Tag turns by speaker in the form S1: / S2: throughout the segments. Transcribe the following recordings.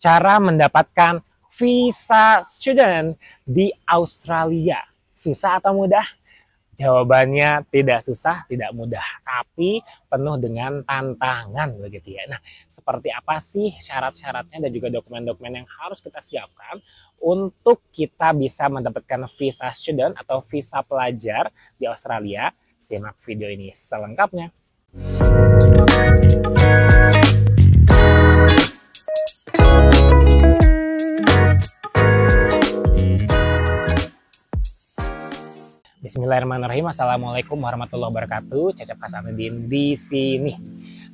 S1: Cara mendapatkan visa student di Australia. Susah atau mudah? Jawabannya tidak susah, tidak mudah, tapi penuh dengan tantangan begitu ya. Nah, seperti apa sih syarat-syaratnya dan juga dokumen-dokumen yang harus kita siapkan untuk kita bisa mendapatkan visa student atau visa pelajar di Australia? Simak video ini selengkapnya. Bismillahirrahmanirrahim. Assalamualaikum warahmatullahi wabarakatuh. Cecep Hasanuddin di sini.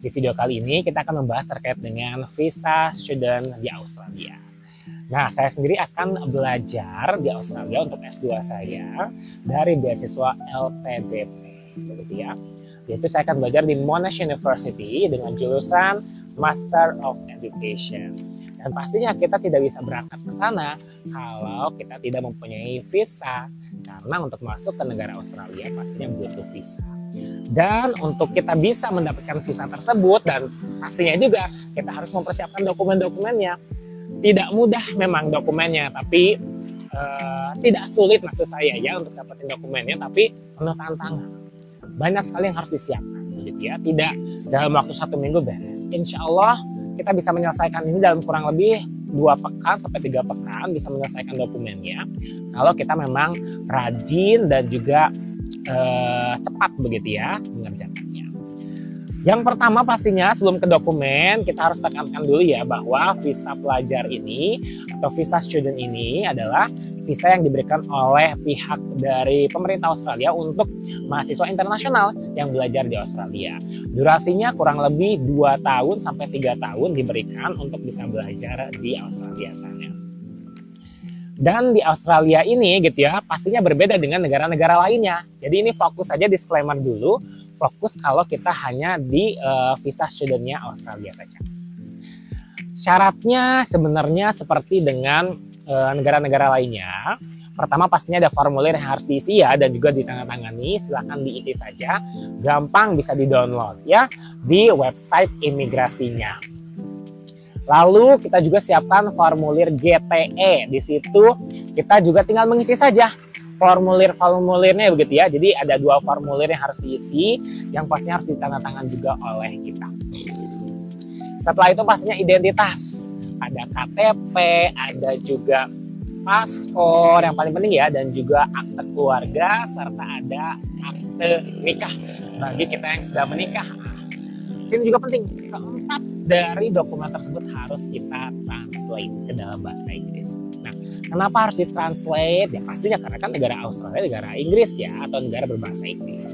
S1: Di video kali ini kita akan membahas terkait dengan visa student di Australia. Nah, saya sendiri akan belajar di Australia untuk S2 saya dari beasiswa LPDP, begitu ya. Yaitu saya akan belajar di Monash University dengan jurusan Master of Education. Dan pastinya kita tidak bisa berangkat ke sana kalau kita tidak mempunyai visa. Karena untuk masuk ke negara Australia pastinya butuh visa. Dan untuk kita bisa mendapatkan visa tersebut dan pastinya juga kita harus mempersiapkan dokumen-dokumennya. Tidak mudah memang dokumennya, tapi tidak sulit maksud saya ya untuk dapetin dokumennya, tapi penuh tantangan. Banyak sekali yang harus disiapkan, gitu ya. Tidak dalam waktu 1 minggu beres. Insya Allah kita bisa menyelesaikan ini dalam kurang lebih 2 pekan sampai 3 pekan bisa menyelesaikan dokumennya kalau kita memang rajin dan juga cepat begitu ya mengerjakannya. Yang pertama pastinya sebelum ke dokumen kita harus tekankan dulu ya bahwa visa pelajar ini atau visa student ini adalah visa yang diberikan oleh pihak dari pemerintah Australia untuk mahasiswa internasional yang belajar di Australia. Durasinya kurang lebih 2 tahun sampai 3 tahun diberikan untuk bisa belajar di Australia sana. Dan di Australia ini gitu ya, pastinya berbeda dengan negara-negara lainnya. Jadi ini fokus saja disclaimer dulu, fokus kalau kita hanya di visa studentnya Australia saja. Syaratnya sebenarnya seperti dengan negara-negara lainnya. Pertama pastinya ada formulir yang harus diisi ya dan juga ditandatangani. Silahkan diisi saja, gampang bisa di-download ya di website imigrasinya. Lalu kita juga siapkan formulir GTE. Di situ kita juga tinggal mengisi saja formulir-formulirnya begitu ya. Jadi ada 2 formulir yang harus diisi, yang pastinya harus ditandatangan juga oleh kita. Setelah itu pastinya identitas. Ada KTP, ada juga paspor yang paling penting ya, dan juga akte keluarga serta ada akte nikah bagi kita yang sudah menikah. Sini juga penting, keempat dari dokumen tersebut harus kita translate ke dalam bahasa Inggris. Nah, kenapa harus ditranslate? Ya pastinya karena kan negara Australia negara Inggris ya, atau negara berbahasa Inggris.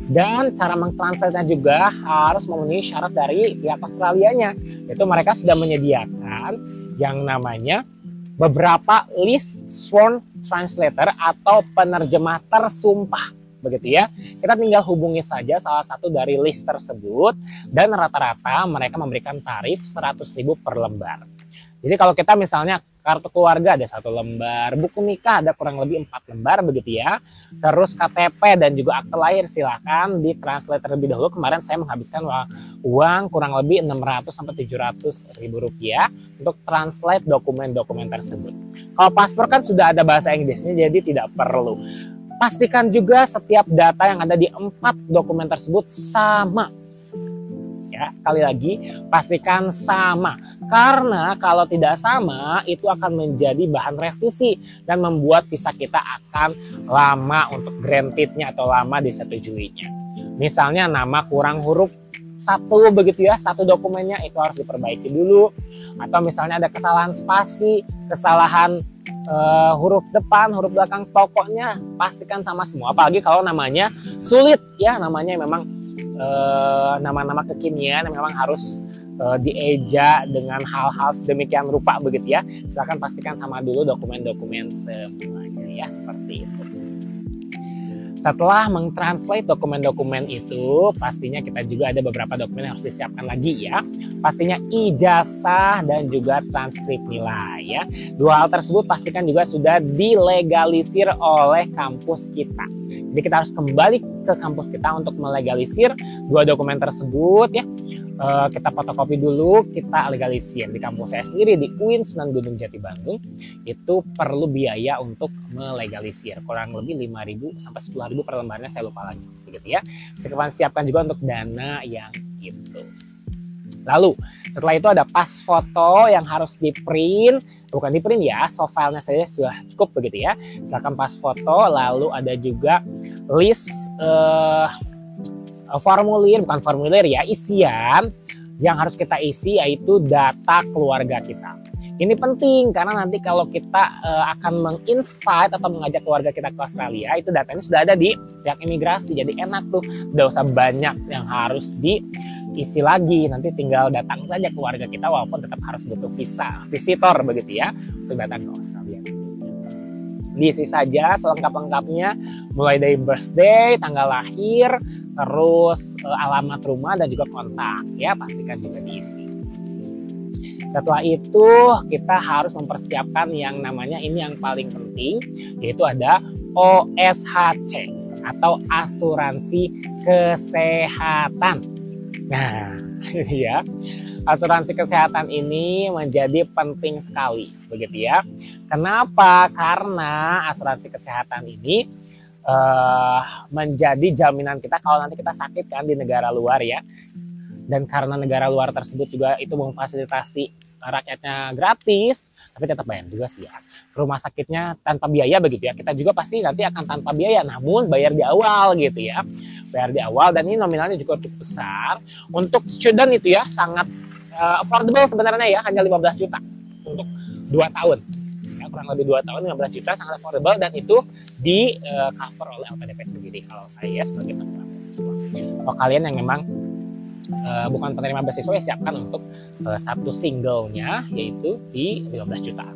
S1: Dan cara mentranslate-nya juga harus memenuhi syarat dari pihak Australianya, yaitu mereka sudah menyediakan yang namanya beberapa list sworn translator atau penerjemah tersumpah. Begitu ya, kita tinggal hubungi saja salah satu dari list tersebut dan rata-rata mereka memberikan tarif 100.000 per lembar. Jadi kalau kita misalnya kartu keluarga ada 1 lembar, buku nikah ada kurang lebih 4 lembar begitu ya. Terus KTP dan juga akte lahir silakan ditranslate terlebih dahulu. Kemarin saya menghabiskan uang kurang lebih 600 sampai 700 ribu rupiah untuk translate dokumen-dokumen tersebut. Kalau paspor kan sudah ada bahasa Inggrisnya jadi tidak perlu. Pastikan juga setiap data yang ada di 4 dokumen tersebut sama. Ya, sekali lagi pastikan sama. Karena kalau tidak sama itu akan menjadi bahan revisi dan membuat visa kita akan lama untuk grantednya atau lama disetujuinya. Misalnya nama kurang huruf 1 begitu ya, 1 dokumennya itu harus diperbaiki dulu. Atau misalnya ada kesalahan spasi, kesalahan huruf depan, huruf belakang, pokoknya pastikan sama semua. Apalagi kalau namanya sulit ya, namanya memang nama-nama kekinian yang memang harus dieja dengan hal-hal sedemikian rupa begitu ya. Silahkan pastikan sama dulu dokumen-dokumen semuanya ya, seperti itu. Setelah mentranslate dokumen-dokumen itu, pastinya kita juga ada beberapa dokumen yang harus disiapkan lagi ya. Pastinya ijazah dan juga transkrip nilai ya. 2 hal tersebut pastikan juga sudah dilegalisir oleh kampus kita. Jadi kita harus kembali ke kampus kita untuk melegalisir dua dokumen tersebut ya. Kita fotokopi dulu, kita legalisir. Di kampus saya sendiri di UIN Sunan Gunung Jati Bandung itu perlu biaya untuk melegalisir kurang lebih 5.000 sampai 10.000 per lembarnya, saya lupa lagi begitu ya. Sekarang siapkan juga untuk dana yang itu. Lalu setelah itu ada pas foto yang harus di print, bukan di print ya, soft filenya saja sudah cukup begitu ya. Silakan pas foto. Lalu ada juga list formulir, bukan formulir ya, isian yang harus kita isi yaitu data keluarga kita. Ini penting karena nanti kalau kita akan menginvite atau mengajak keluarga kita ke Australia, itu datanya sudah ada di pihak imigrasi, jadi enak tuh, tidak usah banyak yang harus diisi lagi, nanti tinggal datang saja keluarga kita walaupun tetap harus butuh visa visitor begitu ya untuk datang ke Australia. Diisi saja selengkap-lengkapnya, mulai dari birthday, tanggal lahir, terus alamat rumah dan juga kontak ya, pastikan juga diisi. Setelah itu kita harus mempersiapkan yang namanya, ini yang paling penting, yaitu ada OSHC atau asuransi kesehatan. Nah, ini ya. Asuransi kesehatan ini menjadi penting sekali, begitu ya. Kenapa? Karena asuransi kesehatan ini menjadi jaminan kita kalau nanti kita sakit kan di negara luar ya. Dan karena negara luar tersebut juga itu memfasilitasi rakyatnya gratis, tapi tetap bayar juga sih ya. Rumah sakitnya tanpa biaya begitu ya. Kita juga pasti nanti akan tanpa biaya, namun bayar di awal gitu ya. Bayar di awal, dan ini nominalnya juga cukup besar. Untuk student itu ya sangat affordable sebenarnya ya, hanya 15 juta untuk 2 tahun. Ya, kurang lebih 2 tahun 15 juta, sangat affordable, dan itu di cover oleh LPDP sendiri kalau saya sebagai penerima beasiswa. Kalau kalian yang memang bukan penerima beasiswa ya siapkan untuk satu singlenya yaitu di 15 juta.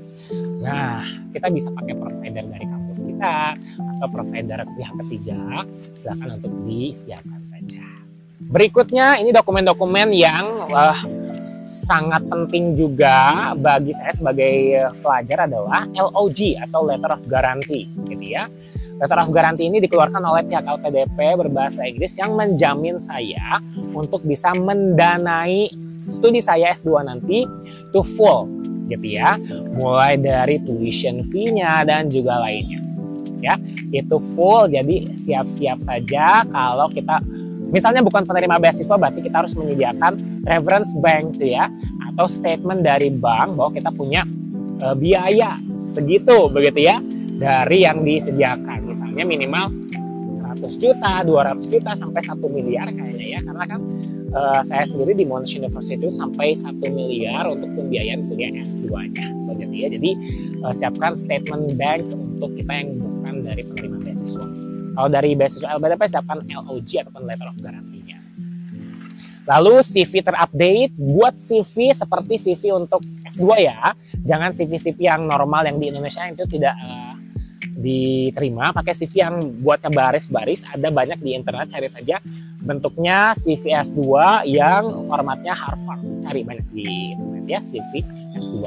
S1: Nah, kita bisa pakai provider dari kampus kita atau provider pihak ketiga, silakan untuk disiapkan saja. Berikutnya ini dokumen-dokumen yang sangat penting juga bagi saya sebagai pelajar adalah LOG atau Letter of Guarantee gitu ya. Letter of Guarantee ini dikeluarkan oleh pihak LPDP berbahasa Inggris yang menjamin saya untuk bisa mendanai studi saya S2 nanti to full gitu ya. Mulai dari tuition fee-nya dan juga lainnya. Ya, itu full, jadi siap-siap saja kalau kita misalnya bukan penerima beasiswa, berarti kita harus menyediakan reference bank tuh ya, atau statement dari bank bahwa kita punya biaya segitu begitu ya dari yang disediakan. Misalnya minimal 100 juta, 200 juta sampai 1 miliar kayaknya ya, karena kan saya sendiri di Monash University itu sampai 1 miliar untuk pembiayaan kuliah S2-nya begitu ya. Jadi siapkan statement bank untuk kita yang bukan dari penerima beasiswa. Kalau dari beasiswa LPDP siapkan LOG ataupun Letter of Guarantee-nya. Lalu CV terupdate, buat CV seperti CV untuk S2 ya. Jangan CV-CV yang normal yang di Indonesia itu tidak diterima. Pakai CV yang buatnya baris-baris, ada banyak di internet, cari saja bentuknya CV S2 yang formatnya Harvard. Cari banyak di internet ya, CV S2.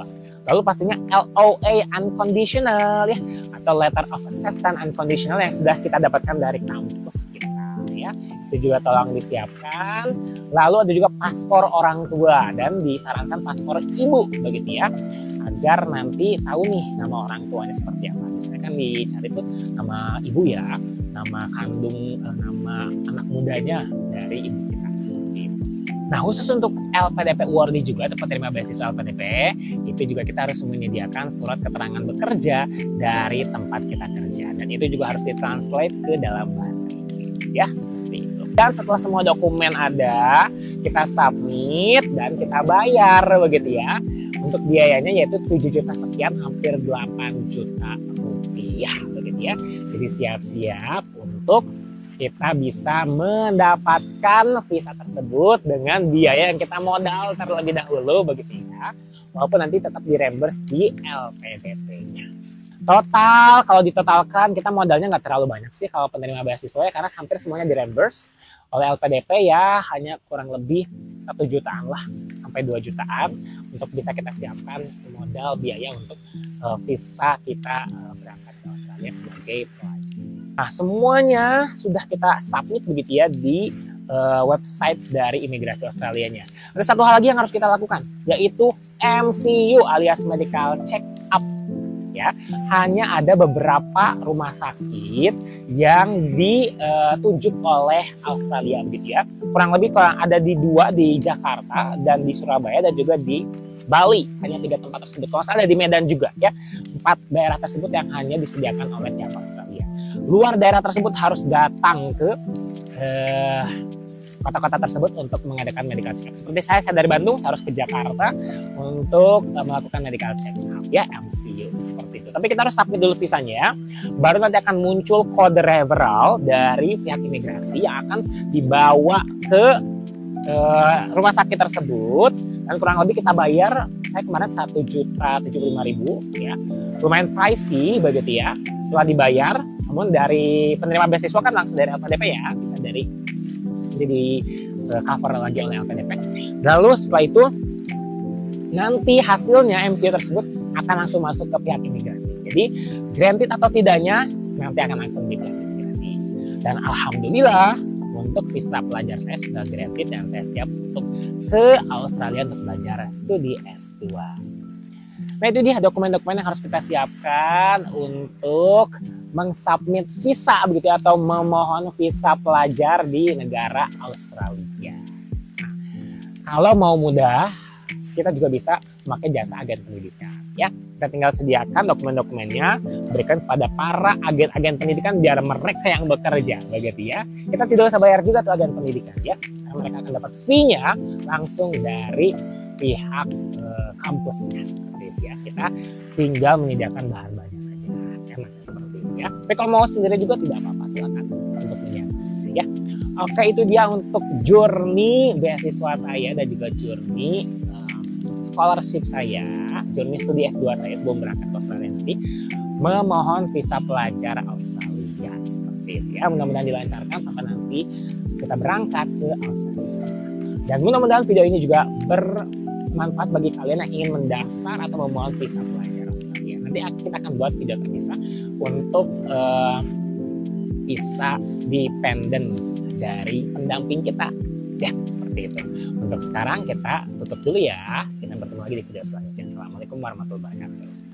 S1: Lalu pastinya LOA unconditional ya, atau Letter of Acceptance unconditional yang sudah kita dapatkan dari kampus kita ya. Itu juga tolong disiapkan. Lalu ada juga paspor orang tua, dan disarankan paspor ibu begitu ya, agar nanti tahu nih nama orang tuanya seperti apa. Misalnya kan dicari tuh nama ibu ya, nama kandung, nama anak mudanya dari ibu kita seperti itu. Nah, khusus untuk LPDP awardee juga, atau penerima beasiswa LPDP, itu juga kita harus menyediakan surat keterangan bekerja dari tempat kita kerja, dan itu juga harus ditranslate ke dalam bahasa Inggris ya, seperti itu. Dan setelah semua dokumen ada, kita submit dan kita bayar begitu ya. Untuk biayanya yaitu 7 juta sekian, hampir 8 juta rupiah begitu ya. Jadi siap-siap untuk kita bisa mendapatkan visa tersebut dengan biaya yang kita modal terlebih dahulu begitu ya. Walaupun nanti tetap di-reimburse di LPDP-nya. Total, kalau ditotalkan kita modalnya nggak terlalu banyak sih kalau penerima beasiswa ya, karena hampir semuanya di-reimburse oleh LPDP ya, hanya kurang lebih 1 jutaan lah sampai 2 jutaan untuk bisa kita siapkan modal biaya untuk visa kita berangkat ke Australia sebagai pelajar. Nah, semuanya sudah kita submit begitu ya di website dari imigrasi Australianya. Ada satu hal lagi yang harus kita lakukan, yaitu MCU alias medical check up. Ya, hanya ada beberapa rumah sakit yang ditunjuk oleh Australia begitu ya. Kurang lebih ada dua di Jakarta dan di Surabaya dan juga di Bali. Hanya 3 tempat tersebut. Kalau ada di Medan juga ya. 4 daerah tersebut yang hanya disediakan oleh pihak Australia. Luar daerah tersebut harus datang ke kota-kota tersebut untuk mengadakan medical check up. Seperti saya dari Bandung, saya harus ke Jakarta untuk melakukan medical check up ya, MCU seperti itu. Tapi kita harus submit dulu visanya, baru nanti akan muncul kode referral dari pihak imigrasi yang akan dibawa ke rumah sakit tersebut, dan kurang lebih kita bayar, saya kemarin 1.075.000 ya, lumayan pricey begitu ya. Setelah dibayar, namun dari penerima beasiswa kan langsung dari LPDP ya, bisa dari jadi cover lagi oleh LPDP. Lalu setelah itu nanti hasilnya MCU tersebut akan langsung masuk ke pihak imigrasi. Jadi granted atau tidaknya nanti akan langsung di pihak imigrasi. Dan alhamdulillah untuk visa pelajar saya sudah granted dan saya siap untuk ke Australia untuk belajar studi S2. Nah, itu dia dokumen-dokumen yang harus kita siapkan untuk mengsubmit visa begitu ya, atau memohon visa pelajar di negara Australia. Nah, kalau mau mudah, kita juga bisa memakai jasa agen pendidikan ya. Kita tinggal sediakan dokumen-dokumennya, berikan kepada para agen-agen pendidikan biar mereka yang bekerja begitu ya. Kita tidak usah bayar juga tuh agen pendidikan ya, karena mereka akan dapat fee-nya langsung dari pihak kampusnya seperti itu ya. Kita tinggal menyediakan bahan-bahannya saja, enaknya seperti itu ya. Tapi kalau mau sendiri juga tidak apa-apa, silakan untuk menyediakan ya. Oke, itu dia untuk journey beasiswa saya dan juga journey scholarship saya, journey studi S2 saya sebelum berangkat ke Australia nanti, memohon visa pelajar Australia seperti itu ya. Mudah-mudahan dilancarkan sampai nanti kita berangkat ke Australia. Dan mudah-mudahan video ini juga bermanfaat bagi kalian yang ingin mendaftar atau memohon visa pelajar Australia. Nanti kita akan buat video terpisah untuk visa dependent dari pendamping kita ya, seperti itu. Untuk sekarang kita tutup dulu ya. Kita bertemu lagi di video selanjutnya. Assalamualaikum warahmatullahi wabarakatuh.